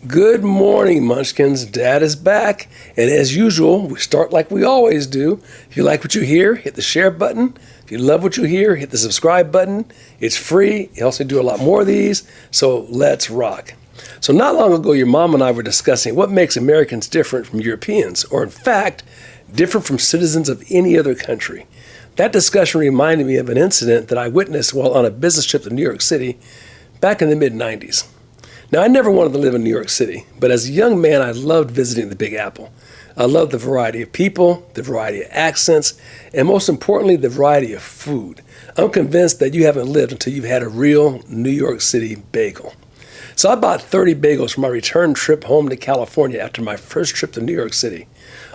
Good morning, Munchkins. Dad is back. And as usual, we start like we always do. If you like what you hear, hit the share button. If you love what you hear, hit the subscribe button. It's free. You also do a lot more of these. So let's rock. So not long ago, your mom and I were discussing what makes Americans different from Europeans, or in fact, different from citizens of any other country. That discussion reminded me of an incident that I witnessed while on a business trip to New York City back in the mid-90s. Now, I never wanted to live in New York City, but as a young man, I loved visiting the Big Apple. I loved the variety of people, the variety of accents, and most importantly, the variety of food. I'm convinced that you haven't lived until you've had a real New York City bagel. So I bought 30 bagels for my return trip home to California after my first trip to New York City.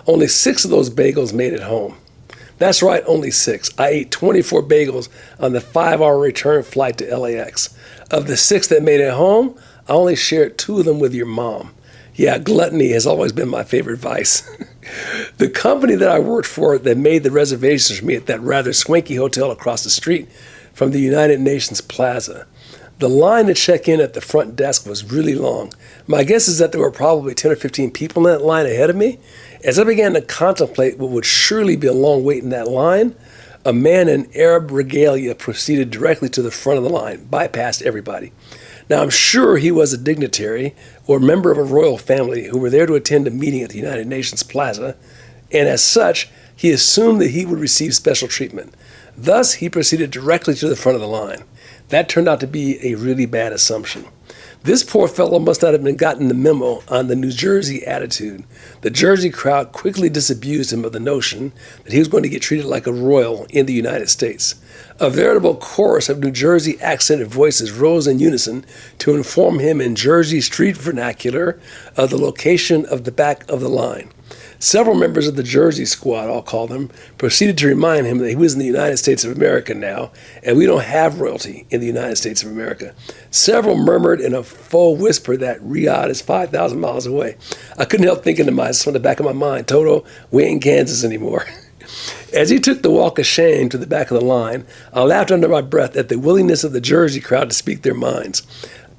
Only 6 of those bagels made it home. That's right, only 6. I ate 24 bagels on the 5-hour return flight to LAX. Of the 6 that made it home, I only shared 2 of them with your mom. Yeah, gluttony has always been my favorite vice. The company that I worked for that made the reservations for me at that rather swanky hotel across the street from the United Nations Plaza. The line to check in at the front desk was really long. My guess is that there were probably 10 or 15 people in that line ahead of me. As I began to contemplate what would surely be a long wait in that line, a man in Arab regalia proceeded directly to the front of the line, bypassed everybody. Now, I'm sure he was a dignitary or member of a royal family who were there to attend a meeting at the United Nations Plaza, and as such, he assumed that he would receive special treatment. Thus, he proceeded directly to the front of the line. That turned out to be a really bad assumption. This poor fellow must not have been gotten the memo on the New Jersey attitude. The Jersey crowd quickly disabused him of the notion that he was going to get treated like a royal in the United States. A veritable chorus of New Jersey accented voices rose in unison to inform him in Jersey street vernacular of the location of the back of the line. Several members of the Jersey squad, I'll call them, proceeded to remind him that he was in the United States of America now, and we don't have royalty in the United States of America. Several murmured in a faux whisper that Riyadh is 5,000 miles away. I couldn't help thinking to myself from the back of my mind, Toto, we ain't Kansas anymore. As he took the walk of shame to the back of the line, I laughed under my breath at the willingness of the Jersey crowd to speak their minds.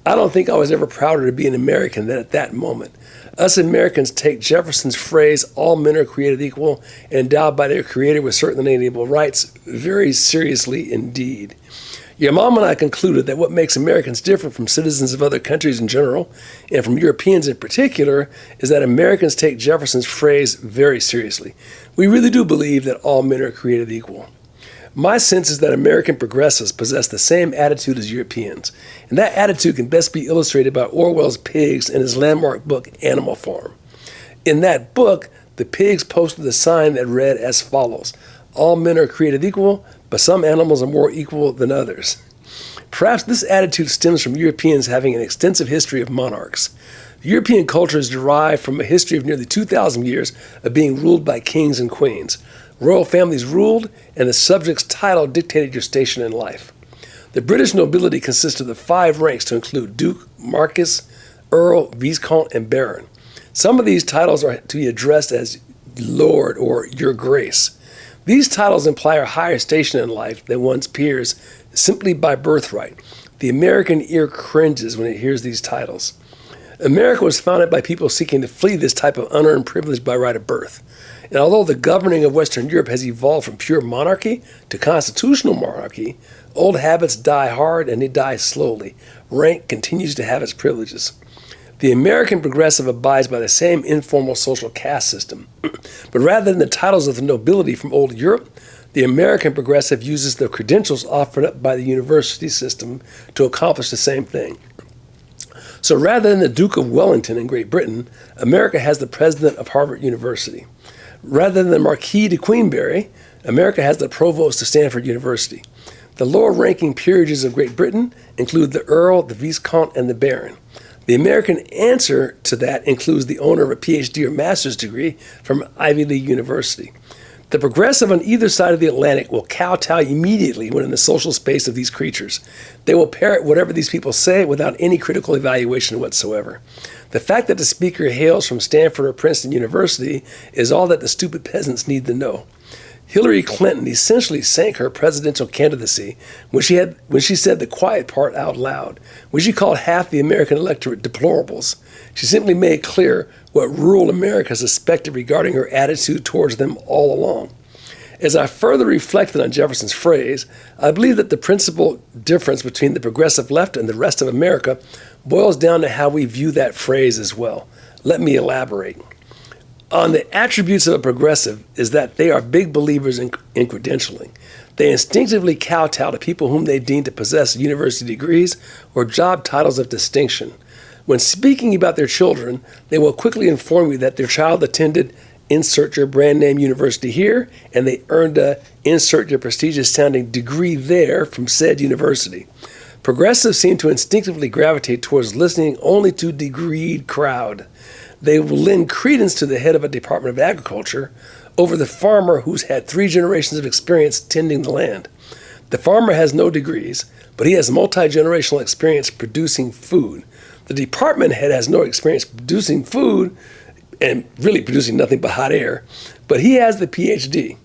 I don't think I was ever prouder to be an American than at that moment. Us Americans take Jefferson's phrase, all men are created equal and endowed by their creator with certain inalienable rights, very seriously indeed. Your mom and I concluded that what makes Americans different from citizens of other countries in general, and from Europeans in particular, is that Americans take Jefferson's phrase very seriously. We really do believe that all men are created equal. My sense is that American progressives possess the same attitude as Europeans, and that attitude can best be illustrated by Orwell's pigs in his landmark book, Animal Farm. In that book, the pigs posted a sign that read as follows: all men are created equal, but some animals are more equal than others. Perhaps this attitude stems from Europeans having an extensive history of monarchs. European culture is derived from a history of nearly 2,000 years of being ruled by kings and queens. Royal families ruled, and the subject's title dictated your station in life. The British nobility consisted of 5 ranks to include Duke, Marquess, Earl, Viscount, and Baron. Some of these titles are to be addressed as Lord or Your Grace. These titles imply a higher station in life than one's peers simply by birthright. The American ear cringes when it hears these titles. America was founded by people seeking to flee this type of unearned privilege by right of birth. And although the governing of Western Europe has evolved from pure monarchy to constitutional monarchy, old habits die hard and they die slowly. Rank continues to have its privileges. The American progressive abides by the same informal social caste system. But rather than the titles of the nobility from old Europe, the American progressive uses the credentials offered up by the university system to accomplish the same thing. So rather than the Duke of Wellington in Great Britain, America has the president of Harvard University. Rather than the Marquis de Queensberry, America has the provost of Stanford University. The lower-ranking peerages of Great Britain include the Earl, the Viscount, and the Baron. The American answer to that includes the owner of a PhD or master's degree from Ivy League University. The progressive on either side of the Atlantic will kowtow immediately when in the social space of these creatures. They will parrot whatever these people say without any critical evaluation whatsoever. The fact that the speaker hails from Stanford or Princeton University is all that the stupid peasants need to know. Hillary Clinton essentially sank her presidential candidacy when she said the quiet part out loud, when she called half the American electorate deplorables. She simply made clear what rural America suspected regarding her attitude towards them all along. As I further reflected on Jefferson's phrase, I believe that the principal difference between the progressive left and the rest of America boils down to how we view that phrase as well. Let me elaborate. On the attributes of a progressive is that they are big believers in credentialing. They instinctively kowtow to people whom they deem to possess university degrees or job titles of distinction. When speaking about their children, they will quickly inform you that their child attended insert your brand name university here, and they earned a insert your prestigious sounding degree there from said university. Progressives seem to instinctively gravitate towards listening only to degreed crowd. They will lend credence to the head of a Department of Agriculture over the farmer who's had 3 generations of experience tending the land. The farmer has no degrees, but he has multi-generational experience producing food. The department head has no experience producing food and really producing nothing but hot air, but he has the PhD.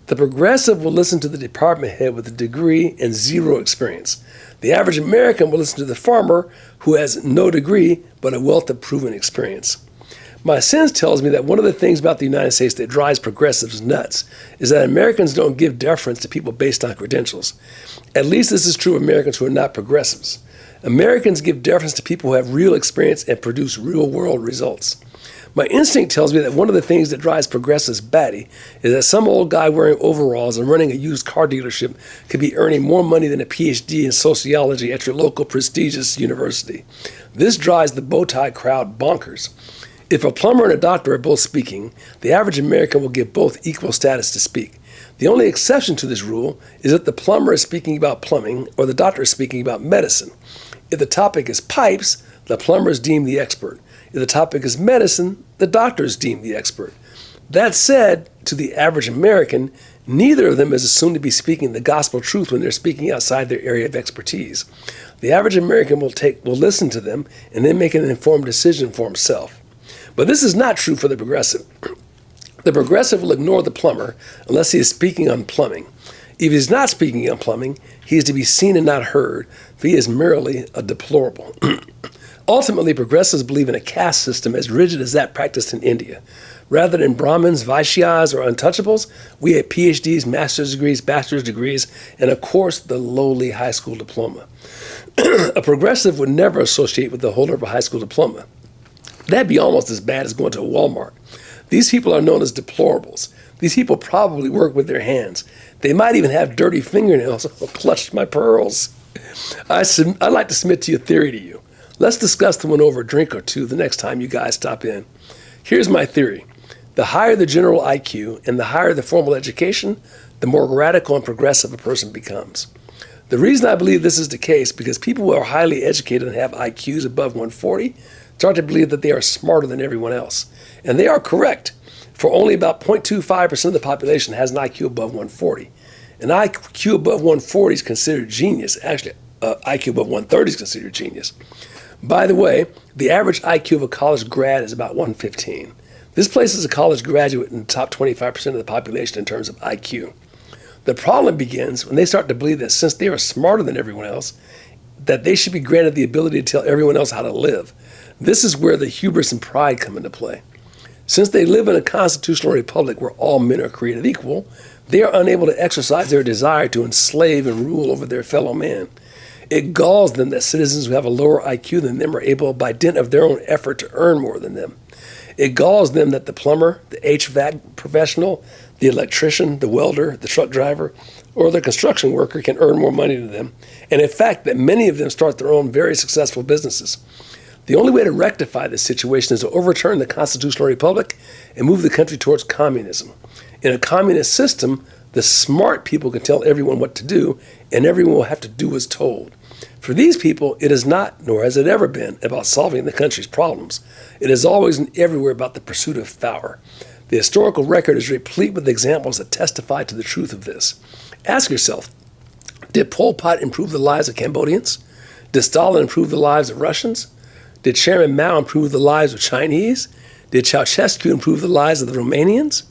The progressive will listen to the department head with a degree and 0 experience. The average American will listen to the farmer who has no degree but a wealth of proven experience. My sense tells me that one of the things about the United States that drives progressives nuts is that Americans don't give deference to people based on credentials. At least this is true of Americans who are not progressives. Americans give deference to people who have real experience and produce real-world results. My instinct tells me that one of the things that drives progressives batty is that some old guy wearing overalls and running a used car dealership could be earning more money than a PhD in sociology at your local prestigious university. This drives the bow tie crowd bonkers. If a plumber and a doctor are both speaking, the average American will give both equal status to speak. The only exception to this rule is if the plumber is speaking about plumbing or the doctor is speaking about medicine. If the topic is pipes, the plumber is deemed the expert. If the topic is medicine, the doctor is deemed the expert. That said, to the average American, neither of them is assumed to be speaking the gospel truth when they're speaking outside their area of expertise. The average American will listen to them and then make an informed decision for himself. But this is not true for the progressive. The progressive will ignore the plumber unless he is speaking on plumbing. If he's not speaking on plumbing, he is to be seen and not heard, for he is merely a deplorable. Ultimately, progressives believe in a caste system as rigid as that practiced in India. Rather than Brahmins, Vaishyas, or untouchables, we have PhDs, master's degrees, bachelor's degrees, and of course, the lowly high school diploma. A progressive would never associate with the holder of a high school diploma. That'd be almost as bad as going to a Walmart. These people are known as deplorables. These people probably work with their hands. They might even have dirty fingernails. Oh, clutched my pearls. I'd like to submit to you a theory to you. Let's discuss the one over a drink or two the next time you guys stop in. Here's my theory. The higher the general IQ and the higher the formal education, the more radical and progressive a person becomes. The reason I believe this is the case because people who are highly educated and have IQs above 140 start to believe that they are smarter than everyone else. And they are correct, for only about 0.25% of the population has an IQ above 140. An IQ above 140 is considered genius. Actually, IQ above 130 is considered genius. By the way, the average IQ of a college grad is about 115. This places a college graduate in the top 25% of the population in terms of IQ. The problem begins when they start to believe that since they are smarter than everyone else, that they should be granted the ability to tell everyone else how to live. This is where the hubris and pride come into play. Since they live in a constitutional republic where all men are created equal, they are unable to exercise their desire to enslave and rule over their fellow man. It galls them that citizens who have a lower IQ than them are able, by dint of their own effort, to earn more than them. It galls them that the plumber, the HVAC professional, the electrician, the welder, the truck driver, or the construction worker can earn more money than them, and in fact that many of them start their own very successful businesses. The only way to rectify this situation is to overturn the constitutional republic and move the country towards communism. In a communist system, the smart people can tell everyone what to do, and everyone will have to do as told. For these people, it is not, nor has it ever been, about solving the country's problems. It is always and everywhere about the pursuit of power. The historical record is replete with examples that testify to the truth of this. Ask yourself, did Pol Pot improve the lives of Cambodians? Did Stalin improve the lives of Russians? Did Chairman Mao improve the lives of Chinese? Did Ceausescu improve the lives of the Romanians?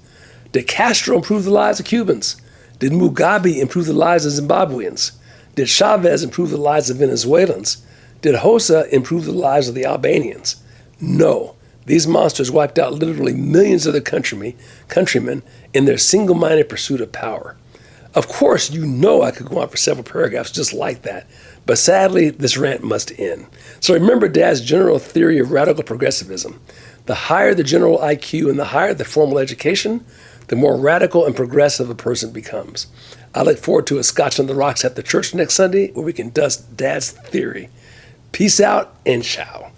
Did Castro improve the lives of Cubans? Did Mugabe improve the lives of Zimbabweans? Did Chavez improve the lives of Venezuelans? Did Hoxha improve the lives of the Albanians? No, these monsters wiped out literally millions of their countrymen in their single-minded pursuit of power. Of course, you know I could go on for several paragraphs just like that, but sadly, this rant must end. So remember Dad's general theory of radical progressivism. The higher the general IQ and the higher the formal education, the more radical and progressive a person becomes. I look forward to a Scotch on the Rocks at the church next Sunday where we can dust Dad's theory. Peace out and ciao.